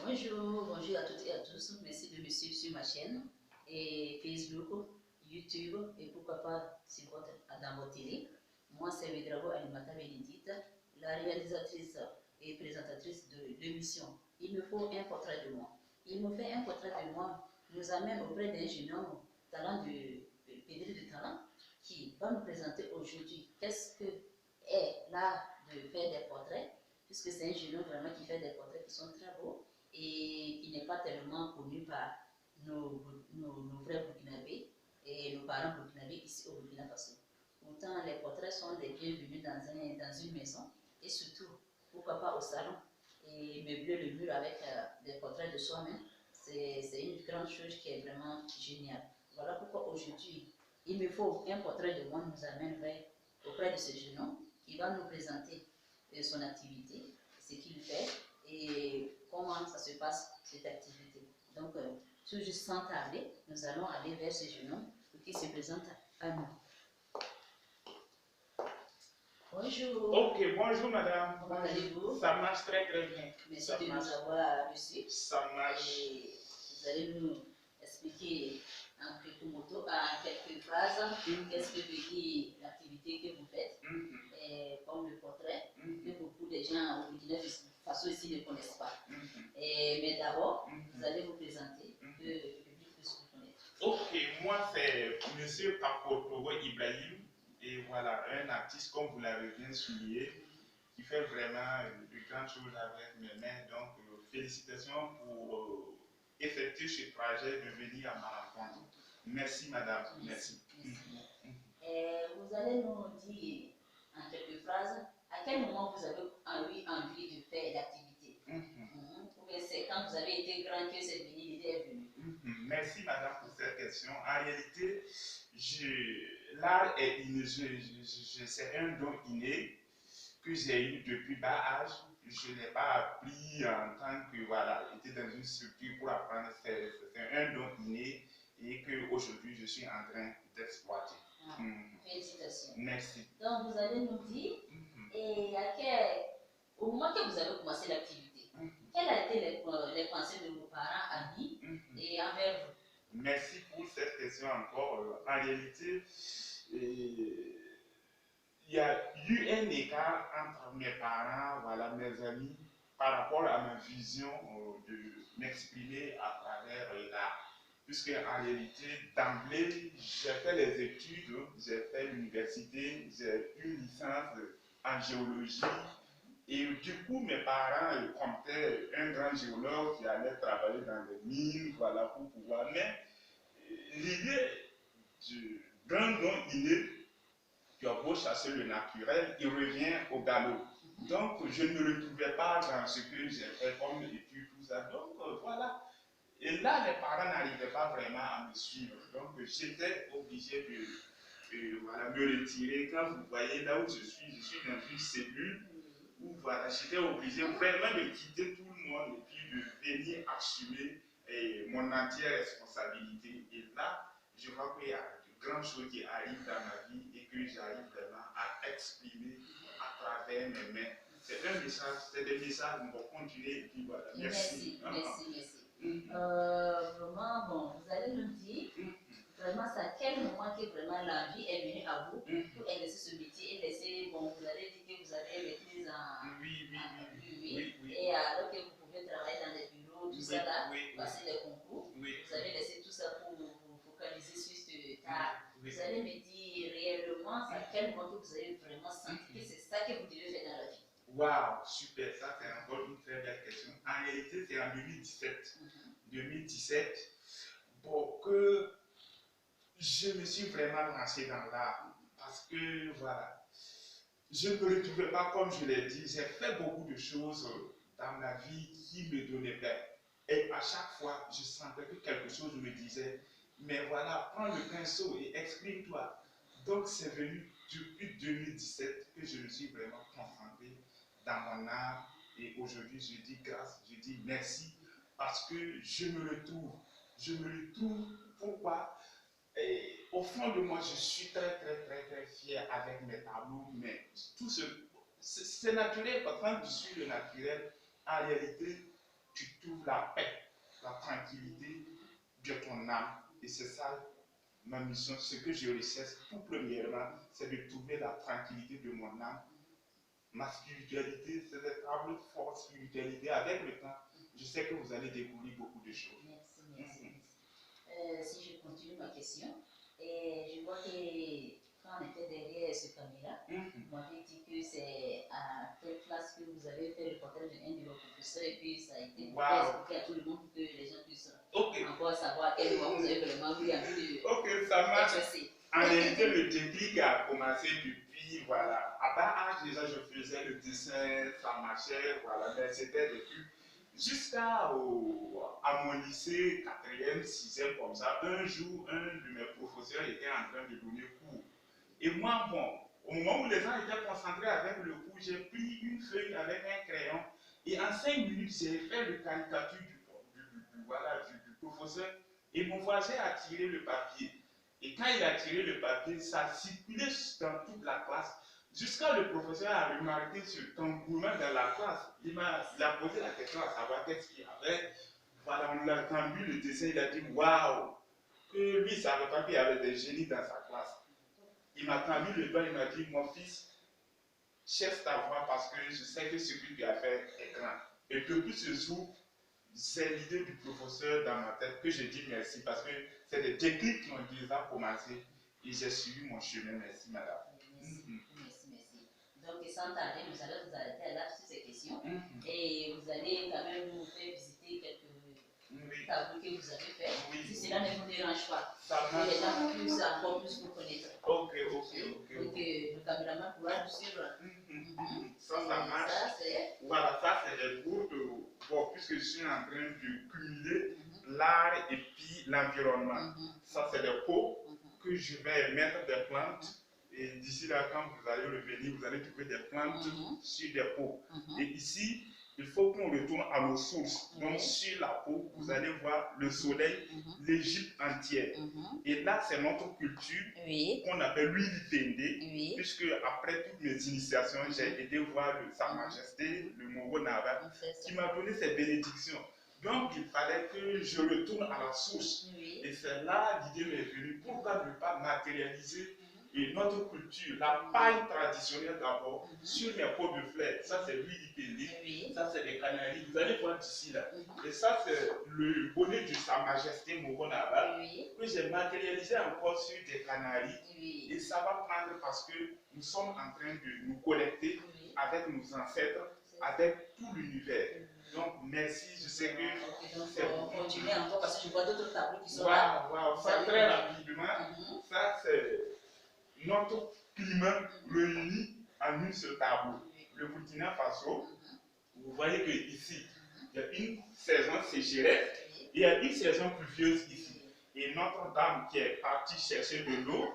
Bonjour, bonjour à toutes et à tous. Merci de me suivre sur ma chaîne et Facebook, YouTube et pourquoi pas dans votre télé. Moi, c'est Vedrago Alimata Bénédicte, la réalisatrice et présentatrice de l'émission. Il me faut un portrait de moi. Il me fait un portrait de moi, nous amène auprès d'un jeune homme, talent de pédé de talent, qui va nous présenter aujourd'hui qu'est-ce que est l'art de faire des portraits, puisque c'est un jeune homme vraiment qui fait des portraits qui sont très beaux et qui n'est pas tellement connu par nos frères burkinabés et nos parents burkinabés ici au Burkina Faso. Pourtant, les portraits sont les bienvenus dans une maison et surtout, pourquoi pas au salon, et meubler le mur avec des portraits de soi-même, c'est une grande chose qui est vraiment géniale. Voilà pourquoi aujourd'hui, il me faut un portrait de moi nous amène auprès de ce jeune homme qui va nous présenter son activité, ce qu'il fait et comment ça se passe cette activité. Donc, tout juste sans tarder, nous allons aller vers ce jeune homme pour qu'il se présente à nous. Bonjour. Ok, bonjour madame. Comment allez-vous? Ça marche très bien. Merci de nous avoir reçus. Ça marche. Et vous allez nous expliquer en quelques phrases, qu'est-ce que veut dire l'activité que vous faites, et comme le portrait, que beaucoup de gens au Burkina Faso ici ne connaissent pas. Mais d'abord, vous allez vous présenter, que le public puisse vous connaître. Ok, moi c'est Monsieur Pakotogo Ibrahim, et voilà, un artiste comme vous l'avez bien souligné, qui fait vraiment de grandes choses avec mes mains. Donc, félicitations pour effectuer ce trajet de venir à ma rencontre. Merci madame, merci. Vous allez nous dire en quelques phrases à quel moment vous avez eu envie de faire l'activité. Ou bien c'est quand vous avez été grand que cette l'idée est venue. Merci madame pour cette question. En réalité, l'art est inné, c'est un don inné que j'ai eu depuis bas âge. Je n'ai pas appris en tant que, voilà, j'étais dans une structure pour apprendre. C'est un don inné et qu'aujourd'hui je suis en train d'exploiter. Félicitations. Merci. Donc vous allez nous dire, et au moment que vous avez commencé l'activité, quelles ont été les pensées de vos parents, amis et envers vous? Merci pour cette question encore. En réalité, il y a eu un écart entre mes parents, voilà, mes amis, par rapport à ma vision de m'exprimer à travers l'art. Puisque en réalité, d'emblée, j'ai fait les études, j'ai fait l'université, j'ai eu une licence en géologie. Et du coup, mes parents comptaient un grand géologue qui allait travailler dans les mines, voilà, pour pouvoir. Mais l'idée d'un don inné, tu as beau chasser le naturel, il revient au galop. Donc, je ne me retrouvais pas dans ce que j'ai fait comme étude, tout ça. Donc, voilà. Et là, les parents n'arrivaient pas vraiment à me suivre. Donc, j'étais obligé de voilà, me retirer. Quand vous voyez là où je suis dans une cellule où voilà, j'étais obligé vraiment de quitter tout le monde et puis de venir assumer mon entière responsabilité. Et là, je vois qu'il y a de grandes choses qui arrivent dans ma vie et que j'arrive vraiment à exprimer à travers mes mains. C'est un message, c'est des messages, on va continuer et puis voilà. Merci. Vraiment, bon, vous allez nous dire, vraiment, c'est à quel moment que vraiment la vie est venue à vous pour exercer ce métier et laisser, bon, vous allez dire que vous avez maîtrise en... Oui. Et alors que vous pouvez travailler dans les bureaux, tout ça là, passer les concours, vous avez laissé tout ça pour vous focaliser sur ce tard. Vous allez me dire réellement, c'est à quel moment que vous avez vraiment senti que c'est ça que vous devez faire dans la vie. Waouh, super, ça c'est encore une très belle question. En réalité, c'est en 2017. 2017, pour que je me suis vraiment lancé dans l'art. Parce que, voilà, je ne me retrouvais pas, comme je l'ai dit, j'ai fait beaucoup de choses dans ma vie qui me donnaient peur. Et à chaque fois, je sentais que quelque chose me disait, mais voilà, prends le pinceau et exprime-toi. Donc, c'est venu depuis 2017 que je me suis vraiment concentré dans mon art. Et aujourd'hui, je dis grâce, je dis merci, parce que je me retrouve. Je me retrouve, pourquoi? Et au fond de moi, je suis très fier avec mes tableaux, mais tout c'est naturel, quand tu suis le naturel, en réalité, tu trouves la paix, la tranquillité de ton âme. Et c'est ça ma mission. Ce que je recherche tout premièrement, c'est de trouver la tranquillité de mon âme. Ma spiritualité, c'est d'être âme forte spiritualité. Avec le temps, je sais que vous allez découvrir beaucoup de choses. Merci. Si je continue ma question, je vois que quand on était derrière ce caméra, vous m'avez dit que c'est à quelle classe que vous avez fait le portrait d'un de vos professeurs et puis ça a été expliqué à tout le monde pour que les gens puissent encore savoir à quel moment vous avez vraiment eu envie de. Ok, ça marche. En réalité, le déclic a commencé depuis, voilà, à bas âge déjà je faisais le dessin, ça marchait, voilà, mais c'était depuis jusqu'à mon lycée 4e, 6e comme ça. Un jour, un de mes professeurs était en train de donner cours. Et moi, bon, au moment où les gens étaient concentrés avec le cours, j'ai pris une feuille avec un crayon et en 5 minutes, j'ai fait le caricature du professeur et mon voisin a tiré le papier. Et quand il a tiré le papier, ça circulait dans toute la classe. Jusqu'à le professeur a remarqué ce tamboulement dans la classe. Il a posé la question à savoir qu'est-ce qu'il y avait. Voilà, on a entendu le dessin, il a dit waouh, que lui, il ne savait pas qu'il y avait des génies dans sa classe. Il m'a tendu le doigt, il m'a dit mon fils, cherche ta voix parce que je sais que ce que tu as fait est grand. Et depuis ce jour, c'est l'idée du professeur dans ma tête que je dis merci parce que c'est des déclics qui ont déjà commencé et j'ai suivi mon chemin. Merci, madame. Merci. Donc, sans tarder, nous allons vous arrêter là sur ces questions et vous allez quand même nous faire visiter quelques tableaux que vous avez fait. Si cela ne vous dérange pas, que les gens puissent encore plus vous connaître. Ok. Donc, le caméraman pourra nous suivre. Ça marche. Voilà, ça c'est les cours de. Bon, puisque je suis en train de cumuler l'art et puis l'environnement. Ça c'est des pots que je vais mettre des plantes. Et d'ici là, quand vous allez revenir, vous allez trouver des plantes sur des pots. Et ici, il faut qu'on retourne à nos sources. Donc, sur la peau, vous allez voir le soleil, l'Égypte entière. Et là, c'est notre culture qu'on appelle l'Uilipende, puisque après toutes mes initiations, j'ai été voir Sa Majesté, le Moro Naba, qui m'a donné ses bénédictions. Donc, il fallait que je retourne à la source. Et c'est là l'idée m'est venue. Pourquoi ne pas matérialiser et notre culture, la paille traditionnelle d'abord, sur les pots de fleurs, ça c'est l'huile, ça c'est les canaries, vous allez voir d'ici là. Et ça c'est le bonnet de Sa Majesté Moro Naba, que j'ai matérialisé encore sur des canaries. Et ça va prendre parce que nous sommes en train de nous connecter avec nos ancêtres, avec tout l'univers. Donc merci, je sais que c'est bon. Continuez encore parce que je vois d'autres tableaux qui sont là. Ça très rapidement, ça c'est notre climat réuni en une seule tableau. Le Burkina Faso, vous voyez que ici, il y a une saison sécheresse et il y a une saison pluvieuse ici. Et Notre-Dame qui est partie chercher de l'eau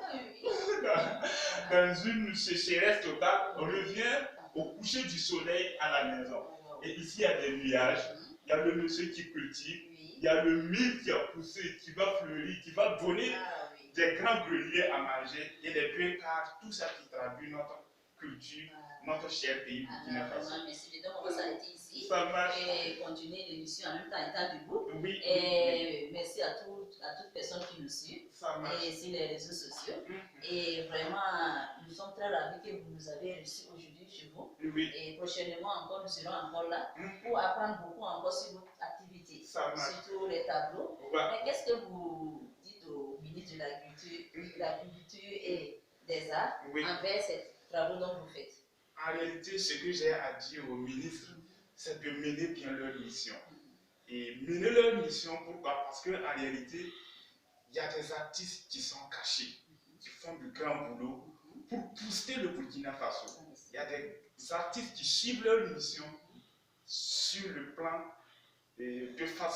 dans une sécheresse totale, revient au coucher du soleil à la maison. Et ici, il y a des nuages, il y a le monsieur qui cultive, il y a le mil qui a poussé, qui va fleurir, qui va donner des grands greniers à manger et les deux quarts, tout ça qui traduit notre culture, notre cher pays Burkina Faso. Merci. Donc, on va s'arrêter ici et continuer l'émission en même temps étant debout. Merci à toutes personnes qui nous suivent et sur les réseaux sociaux. Et vraiment, nous sommes très ravis que vous nous avez reçus aujourd'hui chez vous. Et prochainement encore, nous serons encore là pour apprendre beaucoup encore sur votre activité, surtout les tableaux. Mais qu'est-ce que vous dites au ministre de l'Agriculture et des Arts envers ces travaux dont vous faites? En réalité, ce que j'ai à dire aux ministres, c'est de mener bien leur mission. Et mener leur mission, pourquoi? Parce qu'en réalité, il y a des artistes qui sont cachés, qui font du grand boulot pour booster le Burkina Faso. Il y a des artistes qui suivent leur mission sur le plan de façon